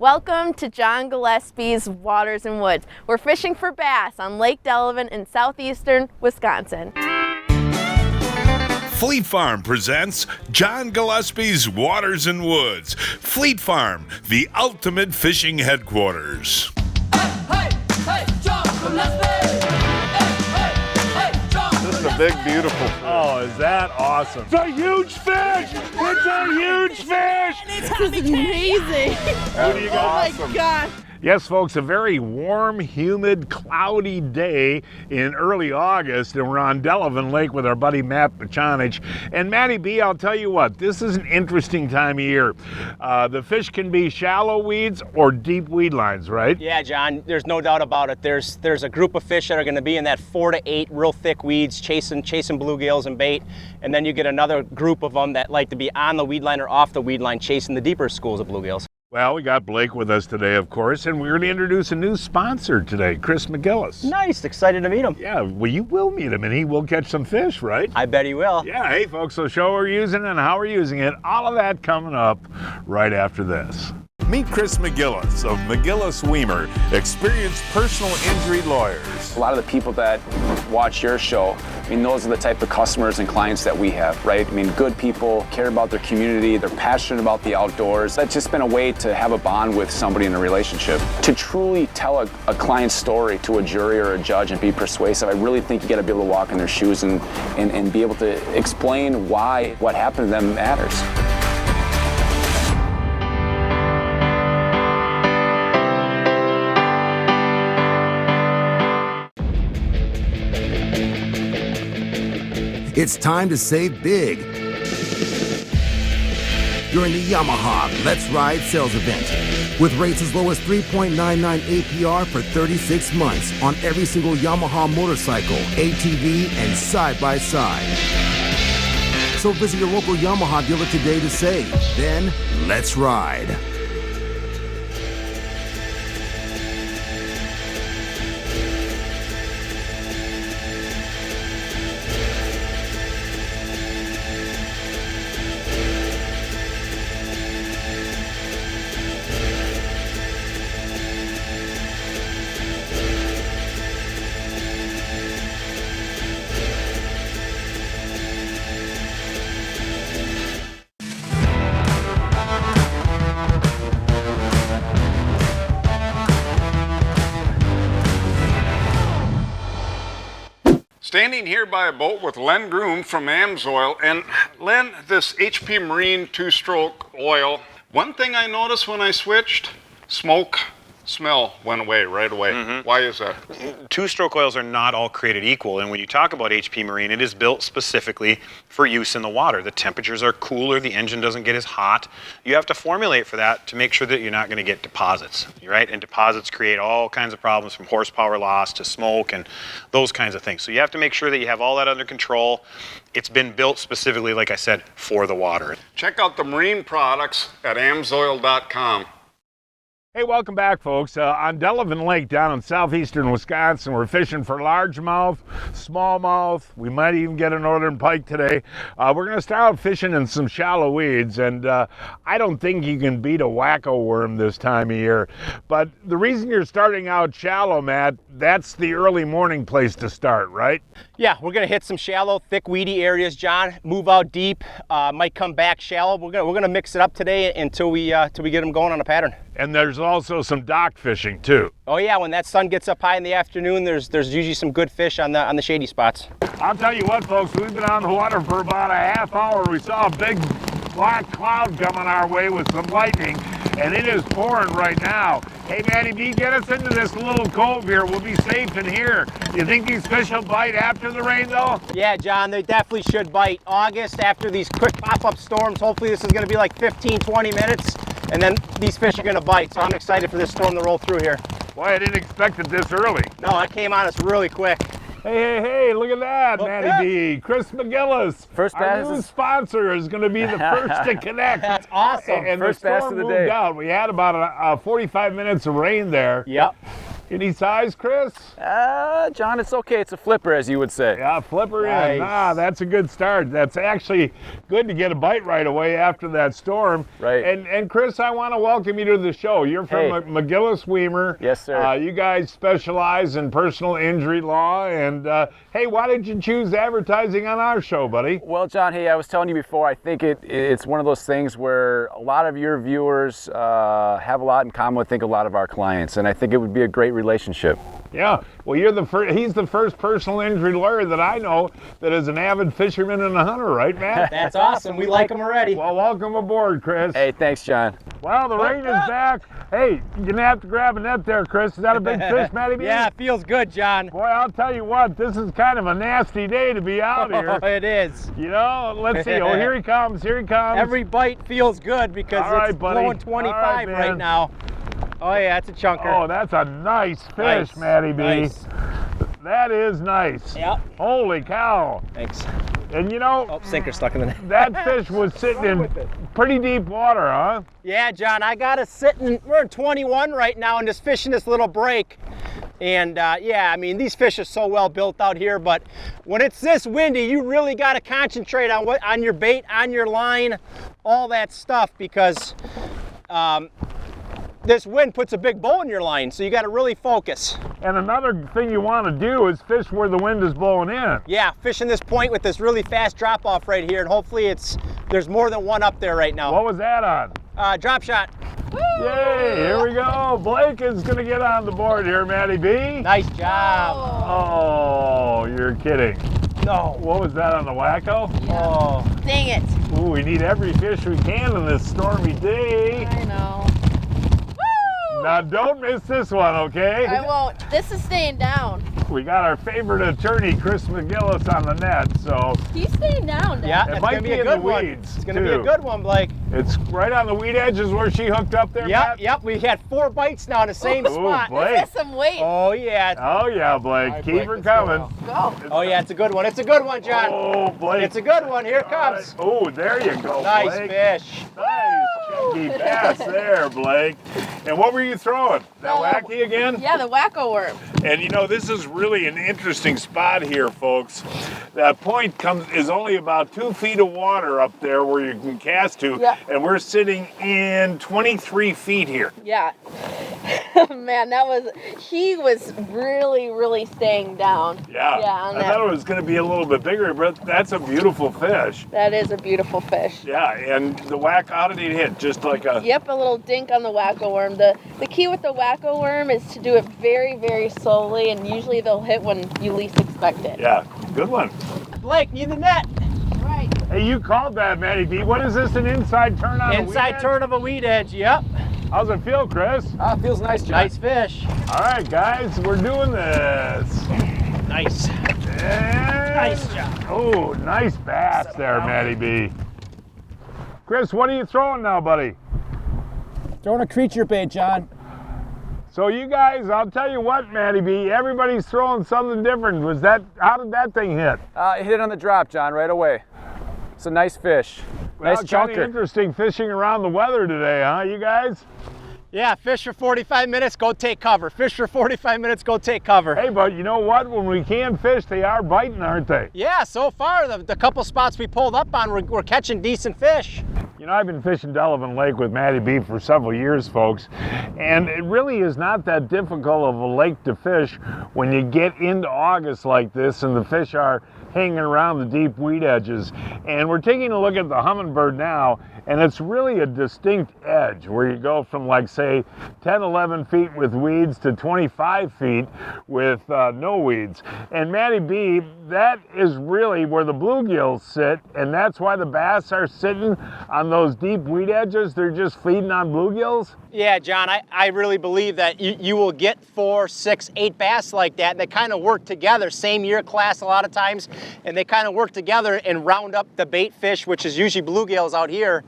Welcome to John Gillespie's Waters and Woods. We're fishing for bass on Lake Delavan in southeastern Wisconsin. Fleet Farm presents John Gillespie's Waters and Woods. Fleet Farm, the ultimate fishing headquarters. Hey, John Gillespie! This is a big, beautiful fish. Oh, is that awesome? It's a huge fish! It's a huge fish! This is amazing. What do you got? Oh my God. Yes, folks, a very warm, humid, cloudy day in early August, and we're on Delavan Lake with our buddy Matt Pachonich. And Matty B, I'll tell you what, this is an interesting time of year. The fish can be shallow weeds or deep weed lines, right? Yeah, John, there's no doubt about it. There's a group of fish that are going to be in that 4 to 8 real thick weeds, chasing bluegills and bait, and then you get another group of them that like to be on the weed line or off the weed line, chasing the deeper schools of bluegills. Well, we got Blake with us today, of course, and we're going to introduce a new sponsor today, Chris McGillis. Nice, excited to meet him. Yeah, well, you will meet him, and he will catch some fish, right? I bet he will. Yeah, hey, folks, so show we're using and how we're using it. All of that coming up right after this. Meet Chris McGillis of McGillis Weimer, experienced personal injury lawyers. A lot of the people that watch your show, I mean, those are the type of customers and clients that we have, right? I mean, good people, care about their community, they're passionate about the outdoors. That's just been a way to have a bond with somebody in a relationship. To truly tell a client's story to a jury or a judge and be persuasive, I really think you gotta be able to walk in their shoes and be able to explain why what happened to them matters. It's time to save big during the Yamaha Let's Ride sales event. With rates as low as 3.99 APR for 36 months on every single Yamaha motorcycle, ATV, and side-by-side. So visit your local Yamaha dealer today to save. Then, let's ride. Standing here by a boat with Len Groom from Amsoil, and Len, this HP Marine two-stroke oil, one thing I noticed when I switched, smoke, smell went away right away. Mm-hmm. Why is that? Two-stroke oils are not all created equal, and when you talk about HP Marine, it is built specifically for use in the water. The temperatures are cooler, the engine doesn't get as hot. You have to formulate for that to make sure that you're not going to get deposits, right? And deposits create all kinds of problems, from horsepower loss to smoke and those kinds of things. So you have to make sure that you have all that under control. It's been built specifically, like I said, for the water. Check out the marine products at amsoil.com. Hey, welcome back, folks. On Delavan Lake down in southeastern Wisconsin, we're fishing for largemouth, smallmouth. We might even get a northern pike today. We're going to start out fishing in some shallow weeds, and I don't think you can beat a wacko worm this time of year. But the reason you're starting out shallow, Matt, that's the early morning place to start, right? Yeah, we're going to hit some shallow, thick, weedy areas, John. Move out deep, might come back shallow. We're going to mix it up today until we get them going on a pattern. And there's also some dock fishing too. Oh yeah, when that sun gets up high in the afternoon, there's usually some good fish on the shady spots. I'll tell you what, folks, we've been on the water for about a half hour. We saw a big black cloud coming our way with some lightning, and it is pouring right now. Hey, Matty B, get us into this little cove here. We'll be safe in here. You think these fish will bite after the rain, though? Yeah, John, they definitely should bite. August, after these quick pop-up storms, hopefully this is going to be like 15, 20 minutes, and then these fish are going to bite. So I'm excited for this storm to roll through here. Boy, I didn't expect it this early. No, it came on us really quick. Hey, look at that, Matty B. Chris McGillis. First bass. Our new sponsor is going to be the first to connect. That's awesome. And first the storm bass of the moved day. out. We had about 45 minutes of rain there. Yep. Any size, Chris? John, it's okay. It's a flipper, as you would say. Yeah, flipper Nice. in. Ah, that's a good start. That's actually good to get a bite right away after that storm. Right. And Chris, I want to welcome you to the show. You're from Hey. McGillis-Weimer. Yes, sir. You guys specialize in personal injury law. And hey, why did you choose advertising on our show, buddy? Well, John, hey, I was telling you before, I think it's one of those things where a lot of your viewers have a lot in common with, I think, a lot of our clients, and I think it would be a great relationship. Yeah, well, you're the first. He's the first personal injury lawyer that I know that is an avid fisherman and a hunter, right, Matt? That's awesome. We like them already. Well, welcome aboard, Chris. Hey, thanks, John. Well, the rain is back. Hey, you're gonna have to grab a net there, Chris. Is that a big fish, Matty B? Yeah, it feels good, John. Boy, I'll tell you what, this is kind of a nasty day to be out here. It is. You know, let's see. Oh, here he comes. Here he comes. Every bite feels good because All right, it's buddy. blowing 25 All right, right man. now. Oh yeah, it's a chunker. Oh, that's a nice fish, Nice. Matty B. Nice. That is nice. Yep. Holy cow. Thanks. And you know, Oh, sinker stuck in the net. that fish was sitting in pretty deep water, huh? Yeah, John, I got us sitting, we're in 21 right now and just fishing this little break. And yeah, I mean, these fish are so well built out here, but when it's this windy, you really got to concentrate on your bait, on your line, all that stuff, because this wind puts a big bow in your line, so you got to really focus. And another thing you want to do is fish where the wind is blowing in. Yeah, fishing this point with this really fast drop off right here, and hopefully there's more than one up there right now. What was that on? Drop shot. Yay, here we go. Blake is going to get on the board here, Matty B. Nice job. Oh, you're kidding. No. What was that on the wacko? Oh. Dang it. Ooh, we need every fish we can on this stormy day. I know. Now, don't miss this one, okay? I won't. This is staying down. We got our favorite attorney, Chris McGillis, on the net, so He's staying down, Dad. Yeah, It it's might gonna be be a in the good one. weeds, It's gonna be a too. good one, Blake. it's right on the weed edges where she hooked up there, Yep, Matt? yep. We had 4 bites now in the same Ooh, spot. Blake. That's some weight. Oh yeah. Oh, yeah, Blake. Keep her coming. Go. Oh yeah, it's a good one. It's a good one, John. Oh, Blake. It's a good one. Here it comes. Oh, there you go, Nice Blake. fish. Nice chunky bass there, Blake. And what were you throwing? That wacky again? Yeah, the wacko worm. And you know, this is really an interesting spot here, folks. That point is only about 2 feet of water up there where you can cast to, Yeah. and we're sitting in 23 feet here. Yeah. Man, he was really staying down. Yeah, Yeah, on I that. thought it was going to be a little bit bigger, but that's a beautiful fish. That is a beautiful fish. Yeah, and the whack, how did it hit? Just like a... Yep, a little dink on the wacko worm. The key with the wacko worm is to do it very slowly, and usually they'll hit when you least expect it. Yeah, good one. Blake, need the net. Right. Hey, you called that, Matty B. What is this, an inside turn on a weed Inside edge? turn of a weed edge. Yep. How's it feel, Chris? Feels nice, John. Nice fish. All right, guys, we're doing this. Nice. And... Nice job. Oh, nice bass there, Matty B. Chris, what are you throwing now, buddy? Throwing a creature bait, John. So you guys, I'll tell you what, Matty B, everybody's throwing something different. How did that thing hit? It hit on the drop, John, right away. It's a nice fish. Well, Nice kind of chunker. interesting fishing around the weather today, huh, you guys? Yeah, fish for 45 minutes, go take cover. Fish for 45 minutes, go take cover. Hey, but you know what? When we can fish, they are biting, aren't they? Yeah, so far, the couple spots we pulled up on, we're catching decent fish. You know, I've been fishing Delavan Lake with Matty B for several years, folks, and it really is not that difficult of a lake to fish when you get into August like this and the fish are hanging around the deep weed edges. And we're taking a look at the hummingbird now, and it's really a distinct edge where you go from, like, say 10, 11 feet with weeds to 25 feet with no weeds. And Matty B, that is really where the bluegills sit, and that's why the bass are sitting on those deep weed edges. They're just feeding on bluegills. Yeah, John, I really believe that you will get 4, 6, 8 bass like that, and they kind of work together, same year class a lot of times, and they kind of work together and round up the bait fish, which is usually bluegills out here,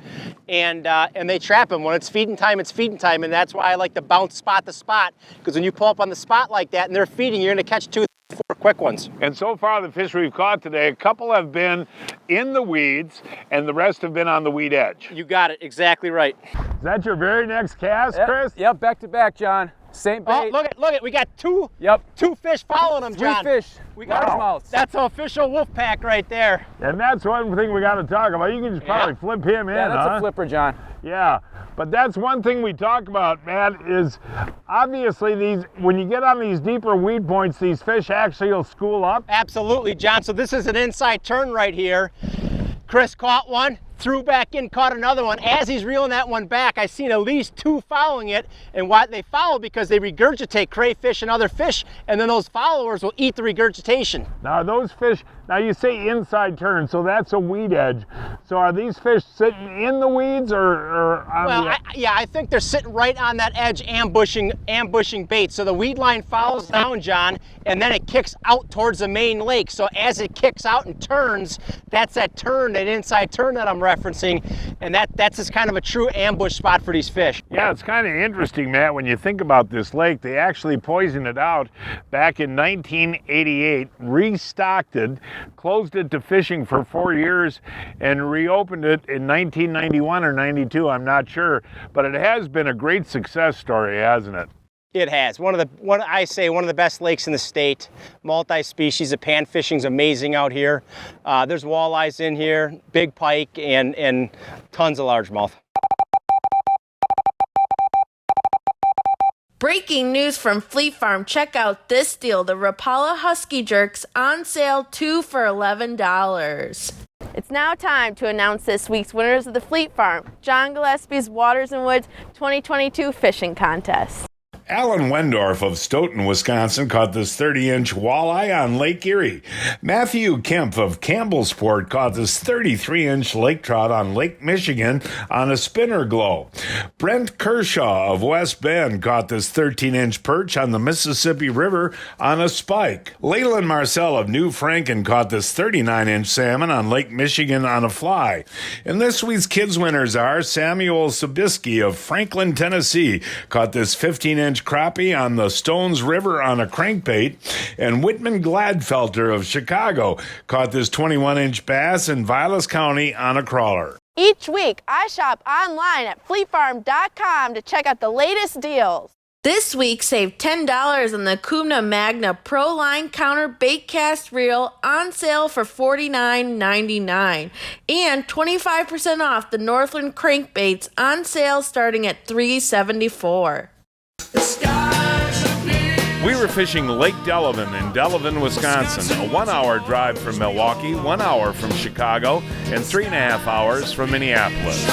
and they trap them. When it's feeding time, and that's why I like to bounce spot to spot, because when you pull up on the spot like that and they're feeding, you're going to catch 2, 4 quick ones. And so far, the fish we've caught today, a couple have been in the weeds, and the rest have been on the weed edge. You got it, exactly right. Is that your very next cast, Chris? Yep, back to back, John. Same Oh, bait. look at, we got two fish following them, John. 3 fish. We got largemouths. That's an official wolf pack right there. And that's one thing we got to talk about. You can just probably flip him in, Yeah, that's huh? a flipper, John. Yeah, but that's one thing we talk about, Matt, is obviously these, when you get on these deeper weed points, these fish actually will school up. Absolutely, John. So this is an inside turn right here. Chris caught one, threw back in, caught another one. As he's reeling that one back, I seen at least 2 following it. And why they follow? Because they regurgitate crayfish and other fish, and then those followers will eat the regurgitation. Now those fish, now you say inside turn, so that's a weed edge. So are these fish sitting in the weeds or on Well, I think they're sitting right on that edge, ambushing bait. So the weed line follows down, John, and then it kicks out towards the main lake. So as it kicks out and turns, that's that turn, that inside turn that I'm referencing, and that's just kind of a true ambush spot for these fish. Yeah, it's kind of interesting, Matt, when you think about this lake. They actually poisoned it out back in 1988, restocked it, closed it to fishing for 4 years, and reopened it in 1991 or 92, I'm not sure. But it has been a great success story, hasn't it? It has. One of the best lakes in the state. Multi-species. The pan fishing's amazing out here. There's walleyes in here, big pike, and tons of largemouth. Breaking news from Fleet Farm. Check out this deal. The Rapala Husky Jerks on sale 2 for $11. It's now time to announce this week's winners of the Fleet Farm, John Gillespie's Waters and Woods 2022 Fishing Contest. Alan Wendorf of Stoughton, Wisconsin, caught this 30-inch walleye on Lake Erie. Matthew Kemp of Campbellsport caught this 33-inch lake trout on Lake Michigan on a spinner glow. Brent Kershaw of West Bend caught this 13-inch perch on the Mississippi River on a spike. Leyland Marcel of New Franken caught this 39-inch salmon on Lake Michigan on a fly. And this week's kids winners are Samuel Sobieski of Franklin, Tennessee, caught this 15-inch crappie on the Stones River on a crankbait, and Whitman Gladfelter of Chicago caught this 21-inch bass in Vilas County on a crawler. Each week, I shop online at fleetfarm.com to check out the latest deals. This week, save $10 on the Kumna Magna Pro Line Counter Bait Cast Reel on sale for $49.99. And 25% off the Northland Crankbaits on sale starting at $374. We were fishing Lake Delavan in Delavan, Wisconsin, a 1-hour drive from Milwaukee, 1 hour from Chicago, and 3.5 hours from Minneapolis.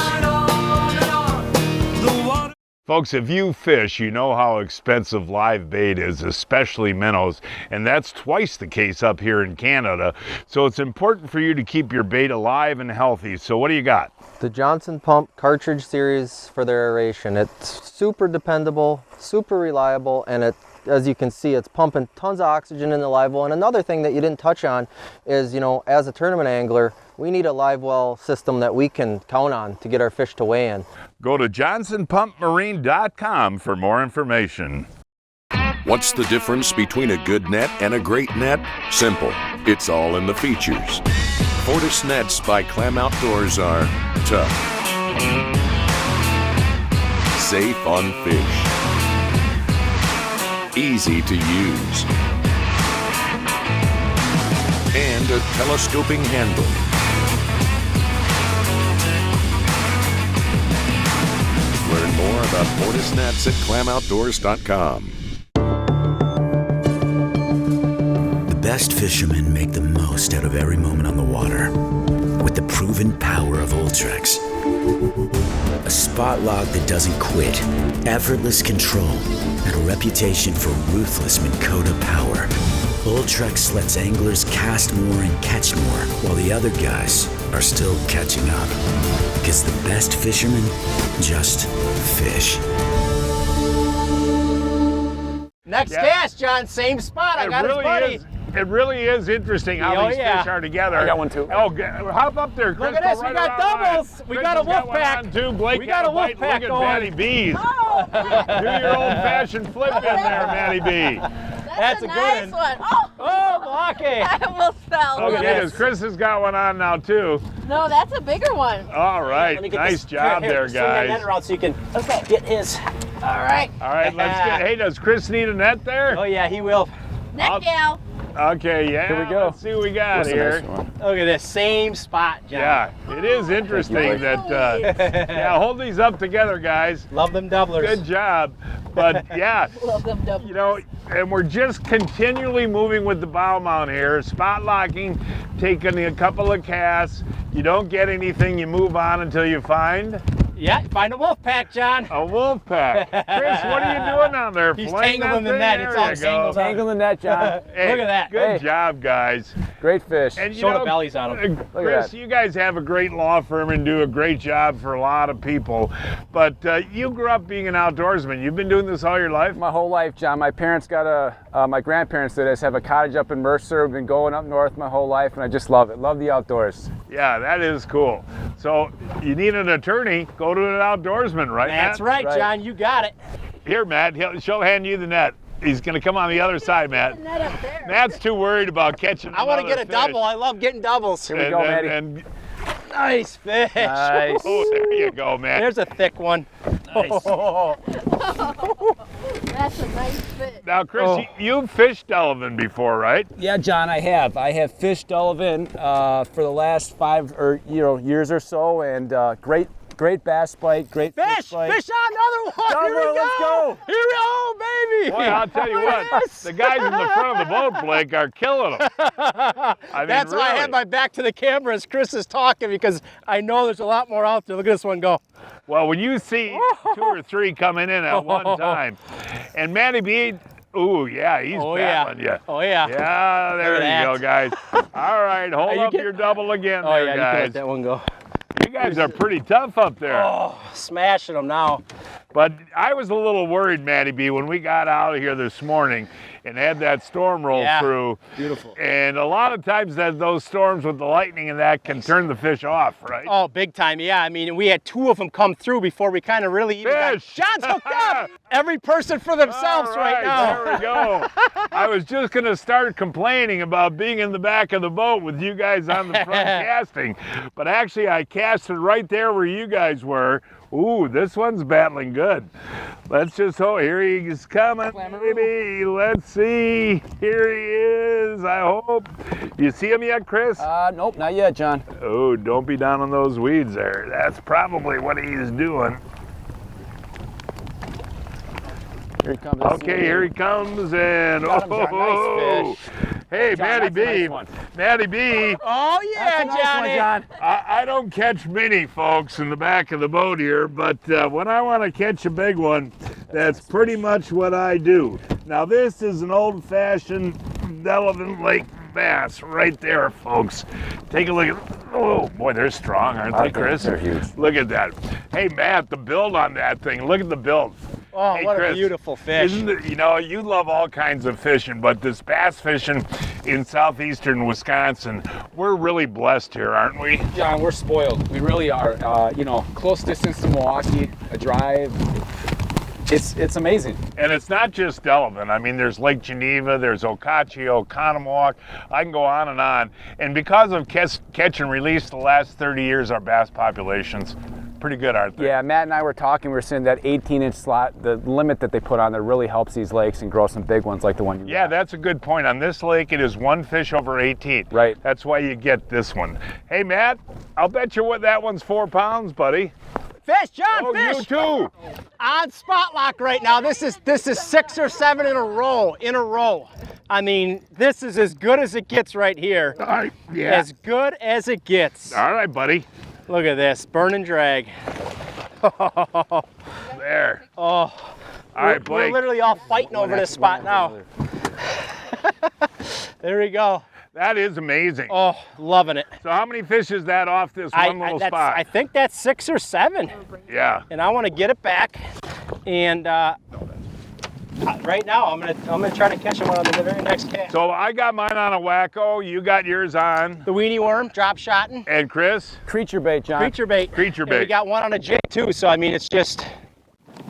Folks, if you fish, you know how expensive live bait is, especially minnows, and that's twice the case up here in Canada. So it's important for you to keep your bait alive and healthy. So what do you got? The Johnson Pump Cartridge Series for their aeration. It's super dependable, super reliable, and it, as you can see, it's pumping tons of oxygen in the live well. And another thing that you didn't touch on is, you know, as a tournament angler, we need a live well system that we can count on to get our fish to weigh in. Go to johnsonpumpmarine.com for more information. What's the difference between a good net and a great net? Simple. It's all in the features. Fortis nets by Clam Outdoors are tough, safe on fish, easy to use, and a telescoping handle. Learn more about Fortis nets at clamoutdoors.com. The best fishermen make the most out of every moment on the water with the proven power of Ultrex. A spot log that doesn't quit, effortless control, and a reputation for ruthless Minn Kota power. Ultrex lets anglers cast more and catch more while the other guys are still catching up. Because the best fishermen just fish. Next cast, John, same spot. I got his buddy. It really is interesting how these fish are together. I got one too. Oh, hop up there, Chris. Look at this, right we got doubles. We got a wolf pack. We got a wolf pack going. Look at Matty B's. Oh. Do your old-fashioned flip in there, Matty B. That's a nice one. Oh, blocky. I almost fell. Okay, Chris has got one on now, too. No, that's a bigger one. All right, nice job there, guys. Swing that net around so you can get his. All right. All right, let's get. Hey, does Chris need a net there? Oh yeah, he will. Net gal. Okay, yeah. Here we go. Let's see what we got here. Look at this same spot, John. Yeah, it is interesting that. Yeah, hold these up together, guys. Love them doublers. Good job. But yeah, Love them double. you know, and we're just continually moving with the bow mount here, spot locking, taking a couple of casts. You don't get anything, you move on until you find Yeah, find a wolf pack, John. a wolf pack. Chris, what are you doing on there? He's Flaying tangling that the net. thing? It's There all you go. tangled up. Tangle the net, John. Hey, Look at that. Good job, guys. Great fish. And you Show the know, bellies on 'em. Chris, that. you guys have a great law firm and do a great job for a lot of people. But you grew up being an outdoorsman. You've been doing this all your life? My whole life, John. My parents my grandparents did this, have a cottage up in Mercer. We've been going up north my whole life, and I just love it. Love the outdoors. Yeah, that is cool. So you need an attorney, go to an outdoorsman, right, That's Matt? right, John. You got it. Here, Matt, she'll hand you the net. He's going to come on the other side, Matt. Net up there. Matt's too worried about catching I want to another get a double. I love getting doubles. Here we go, Maddie. And Nice fish. Nice. oh, there you go, Matt. There's a thick one. That's a nice fish. Now, Chris, you've fished Delavan before, right? Yeah, John, I have. I have fished Delavan for the last 5 years or so, and great bass bite, great fish bite. Fish on another one. Double, Here we go. let's go. Here we go, baby. Boy, I'll tell you what, the guys in the front of the boat, Blake, are killing them. I mean, That's why I really. had my back to the camera as Chris is talking, because I know there's a lot more out there. Look at this one go. Well, when you see 2 or 3 coming in at one time, and Matty B, ooh, yeah, he's battling you. Oh, yeah. Yeah, there Look you at go, that. guys. All right, hold you up get- your double again Oh, there, yeah, you can let guys. that one go. You guys are pretty tough up there. Oh, smashing them now. But I was a little worried, Matty B, when we got out of here this morning and had that storm roll through. Beautiful. And a lot of times those storms with the lightning and that can turn the fish off, right? Oh, big time, yeah. I mean, we had 2 of them come through before we kind of really even got... Fish! John's hooked up! Every person for themselves All right now. There we go. I was just going to start complaining about being in the back of the boat with you guys on the front casting. But actually, I casted right there where you guys were. Ooh, this one's battling good. Let's just hope. Here he is coming, baby. Let's see. Here he is, I hope. You see him yet, Chris? Nope, not yet, John. Oh, don't be down on those weeds there. That's probably what he's doing. Here he comes. Okay, here he comes, and Got him, John. Nice fish. Hey, John, Matty that's a B. nice one. Matty B. Oh, yeah, That's a nice one, Johnny. John. I don't catch many, folks, in the back of the boat here, but when I want to catch a big one, that's pretty much what I do. Now, this is an old-fashioned Delavan Lake bass right there, folks. Take a look at. Oh boy, they're strong, aren't they, Chris? They're huge. Look at that. Hey, Matt, the build on that thing. Look at the build. Oh, Hey, what Chris, a beautiful fish. Isn't it, you love all kinds of fishing, but this bass fishing in southeastern Wisconsin, we're really blessed here, aren't we? John, we're spoiled. We really are. Close distance to Milwaukee, a drive. It's amazing. And it's not just Delavan. I mean, there's Lake Geneva, there's Okachio, Conomowoc. I can go on and on. And because of catch and release the last 30 years, our bass population's pretty good, aren't they? Yeah, Matt and I were talking. We were saying that 18-inch slot, the limit that they put on there, really helps these lakes and grow some big ones like the one you Yeah, got. that's a good point. On this lake, it is 1 fish over 18. Right. That's why you get this one. Hey, Matt, I'll bet you what that one's 4 pounds, buddy. Fish, John, Oh, fish. you too. On spot lock right now. This is 6 or 7 in a row. I mean, this is as good as it gets right here. All right, yeah. As good as it gets. All right, buddy. Look at this, burn and drag. There. Oh, All right, Blake. we're literally all fighting over this spot now. There we go. That is amazing. Oh, loving it. So how many fish is that off this one little spot? I think that's 6 or 7. Yeah. And I want to get it back. And right now, I'm gonna try to catch him on the very next cast. So I got mine on a wacko. You got yours on. The weenie worm, drop shotting. And Chris? Creature bait, John. Creature bait. Creature And we bait. got one on a jig too, so I mean, it's just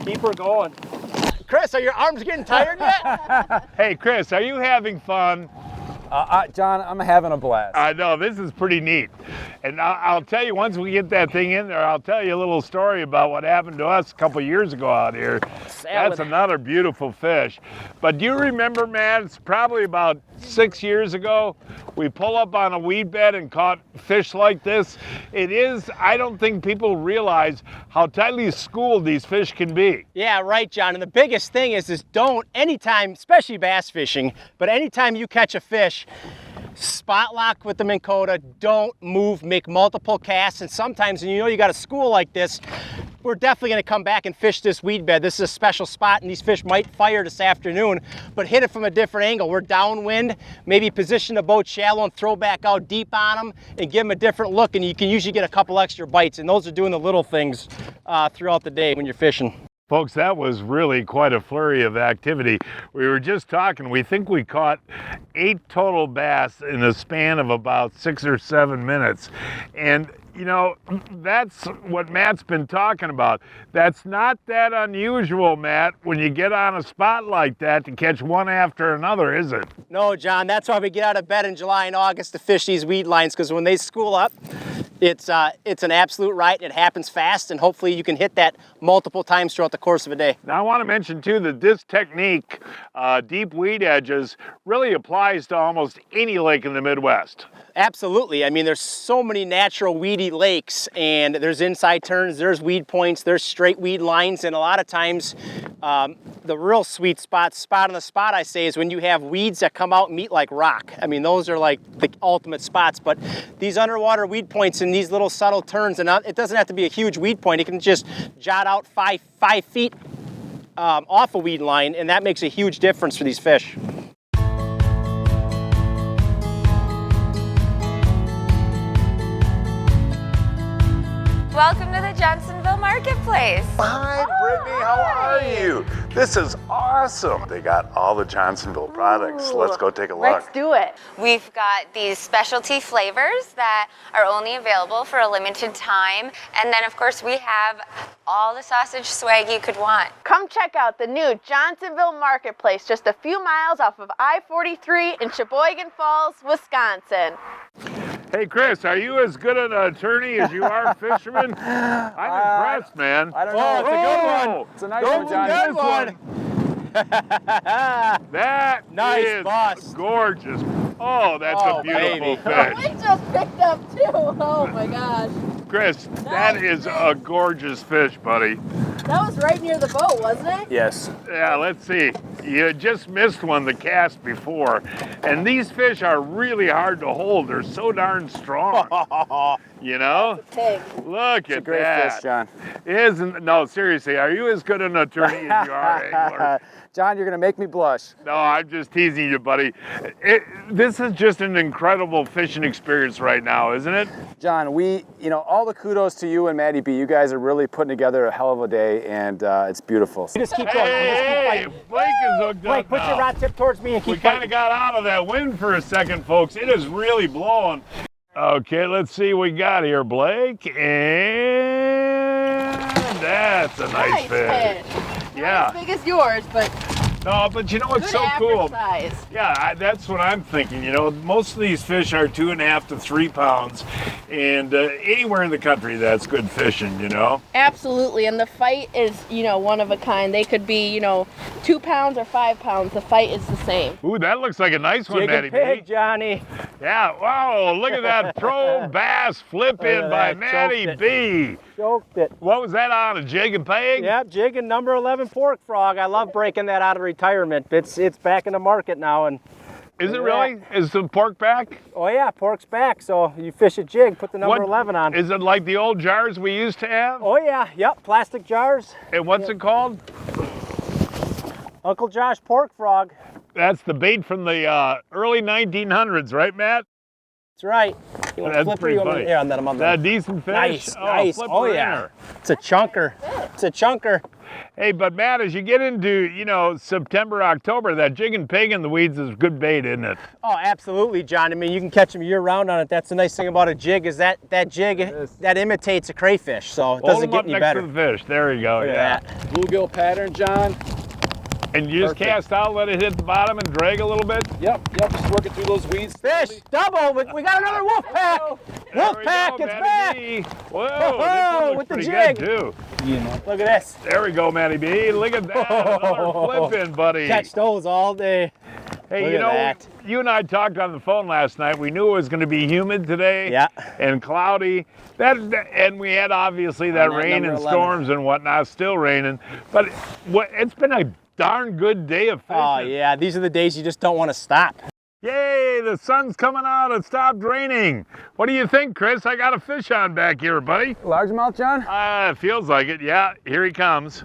keep her going. Chris, are your arms getting tired yet? Hey, Chris, are you having fun? John, I'm having a blast. I know, this is pretty neat. And I'll tell you, once we get that thing in there, I'll tell you a little story about what happened to us a couple years ago out here. That's another beautiful fish. But do you remember, Matt, it's probably about 6 years ago, we pull up on a weed bed and caught fish like this. It is, I don't think people realize how tightly schooled these fish can be. Yeah, right, John. And the biggest thing is don't, anytime, especially bass fishing, but anytime you catch a fish, spot lock with the Minn Kota, don't move, make multiple casts. And sometimes, when you know you got a school like this, we're definitely going to come back and fish this weed bed. This is a special spot, and these fish might fire this afternoon, but hit it from a different angle. We're downwind, maybe position the boat shallow and throw back out deep on them and give them a different look, and you can usually get a couple extra bites. And those are doing the little things throughout the day when you're fishing. Folks, that was really quite a flurry of activity. We were just talking, we think we caught 8 total bass in a span of about 6 or 7 minutes. And you know, that's what Matt's been talking about. That's not that unusual, Matt, when you get on a spot like that to catch one after another, is it? No, John, that's why we get out of bed in July and August to fish these weed lines, because when they school up, it's an absolute riot. It happens fast, and hopefully you can hit that multiple times throughout the course of a day. Now, I want to mention, too, that this technique, deep weed edges, really applies to almost any lake in the Midwest. Absolutely. I mean, there's so many natural weedy lakes, and there's inside turns, there's weed points, there's straight weed lines, and a lot of times the real sweet spot on the spot, I say, is when you have weeds that come out and meet like rock. I mean, those are like the ultimate spots, but these underwater weed points and these little subtle turns, and it doesn't have to be a huge weed point. It can just jot out five feet off a weed line, and that makes a huge difference for these fish. Welcome to the Johnsonville Marketplace. Hi, Brittany, how are you? This is awesome. They got all the Johnsonville products. Let's go take a look. Let's do it. We've got these specialty flavors that are only available for a limited time. And then, of course, we have all the sausage swag you could want. Come check out the new Johnsonville Marketplace, just a few miles off of I-43 in Sheboygan Falls, Wisconsin. Hey, Chris, are you as good an attorney as you are a fisherman? I'm impressed, man. I don't know. It's a good one. It's a nice one, Johnny. That nice, is boss. Gorgeous. Oh, that's a beautiful fish. I just picked up too. Oh my gosh. Chris, that is a gorgeous fish, buddy. That was right near the boat, wasn't it? Yes. Yeah, let's see. You just missed one the cast before. And these fish are really hard to hold. They're so darn strong. You know? Pig. Look It's at a great that. fish, John. No, seriously, are you as good an attorney as you are an angler? John, you're going to make me blush. No, I'm just teasing you, buddy. This is just an incredible fishing experience right now, isn't it? John, all the kudos to you and Maddie B. You guys are really putting together a hell of a day, and it's beautiful. You just keep going. Hey, Blake is hooked up Blake, put now. your rod tip towards me and keep We kind of got out of that wind for a second, folks. It is really blowing. Okay, let's see what we got here, Blake. And that's a nice fish. Yeah. Not as big as yours, but no, but you know what's so cool? Size. Yeah, that's what I'm thinking. You know, most of these fish are 2.5 to 3 pounds, and anywhere in the country that's good fishing, you know? Absolutely, and the fight is, one of a kind. They could be, 2 pounds or 5 pounds. The fight is the same. Ooh, that looks like a nice one, Jig Maddie and pig, B. Johnny. Yeah, wow, look at that pro bass flip in by Maddie B. Choked it. What was that on, a jig and peg? Yep, jig and number 11 pork frog. I love breaking that out of retirement. It's back in the market now. And is it really? Is the pork back? Oh yeah, pork's back. So you fish a jig, put the number 11 on. Is it like the old jars we used to have? Oh yeah, yep, plastic jars. And what's it called? Uncle Josh pork frog. That's the bait from the early 1900s, right, Matt? That's right. You want to That's flip pretty it? funny. Yeah, and then I'm on that decent fish? Nice, oh, nice. Oh yeah. Her. It's a chunker. It's a chunker. Hey, but Matt, as you get into, September, October, that jig and pig in the weeds is good bait, isn't it? Oh, absolutely, John. I mean, you can catch them year-round on it. That's the nice thing about a jig is that jig that imitates a crayfish, so it doesn't get any better. Hold them up next to the fish. There you go. Yeah. Bluegill pattern, John. And you just cast out, let it hit the bottom and drag a little bit? Yep, just working through those weeds. Fish, double, we got another wolf pack. Wolf pack, it's back. Whoa, Whoa, this with the pretty jig. good too. Look at this. There we go, Matty B. Look at that, another flip in, buddy. Catch those all day. Hey, Look you at know, that. you and I talked on the phone last night. We knew it was going to be humid today. Yeah. And cloudy. And we had obviously that rain and storms and whatnot, still raining. But it's been a darn good day of fishing. Oh yeah, these are the days you just don't want to stop. Yay, the sun's coming out. It stopped raining. What do you think, Chris? I got a fish on back here, buddy. Largemouth, John? It feels like it. Yeah, here he comes.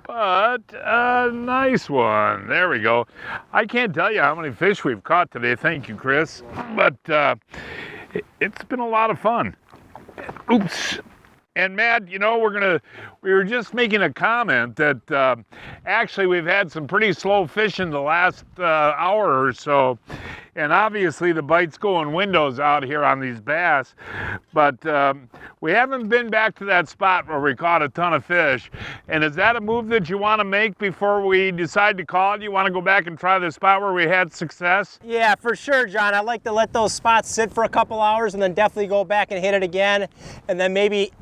But a nice one. There we go. I can't tell you how many fish we've caught today. Thank you, Chris. But it's been a lot of fun. Oops. And Matt, you know, we were just making a comment that actually we've had some pretty slow fishing the last hour or so. And obviously the bite's going windows out here on these bass. But we haven't been back to that spot where we caught a ton of fish. And is that a move that you want to make before we decide to call it? You want to go back and try the spot where we had success? Yeah, for sure, John. I like to let those spots sit for a couple hours and then definitely go back and hit it again. And then maybe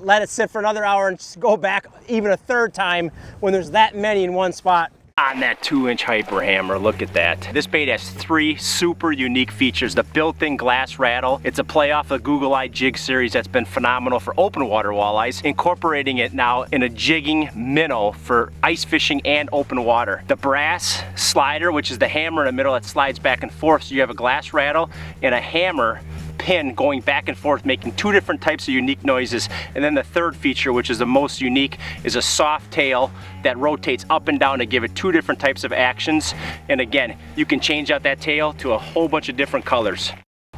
let it sit for another hour and just go back even a third time when there's that many in one spot. On that 2-inch hyper hammer, look at that. This bait has 3 super unique features. The built-in glass rattle. It's a play off the Google Eye jig series that's been phenomenal for open water walleyes, incorporating it now in a jigging minnow for ice fishing and open water. The brass slider, which is the hammer in the middle that slides back and forth, so you have a glass rattle and a hammer pin going back and forth, making 2 different types of unique noises. And then the third feature, which is the most unique, is a soft tail that rotates up and down to give it 2 different types of actions. And again, you can change out that tail to a whole bunch of different colors.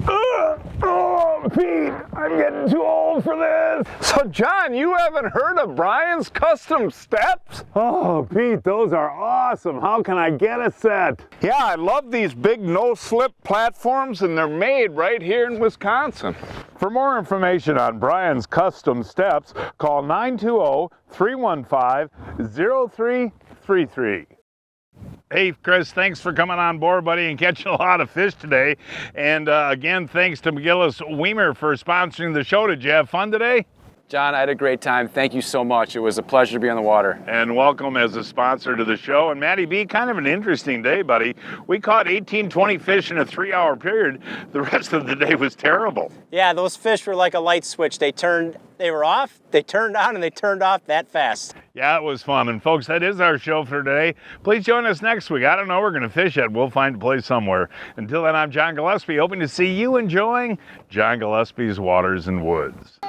Oh, Pete, I'm getting too old for this. So, John, you haven't heard of Brian's Custom Steps? Oh, Pete, those are awesome. How can I get a set? Yeah, I love these big no-slip platforms, and they're made right here in Wisconsin. For more information on Brian's Custom Steps, call 920-315-0333. Hey, Chris, thanks for coming on board, buddy, and catching a lot of fish today. And again, thanks to McGillis Weimer for sponsoring the show. Did you have fun today? John, I had a great time. Thank you so much. It was a pleasure to be on the water. And welcome as a sponsor to the show. And Matty B, kind of an interesting day, buddy. We caught 18, 20 fish in a 3-hour period. The rest of the day was terrible. Yeah, those fish were like a light switch. They were off, they turned on, and they turned off that fast. Yeah, it was fun. And folks, that is our show for today. Please join us next week. I don't know where we're going to fish at. We'll find a place somewhere. Until then, I'm John Gillespie, hoping to see you enjoying John Gillespie's Waters and Woods.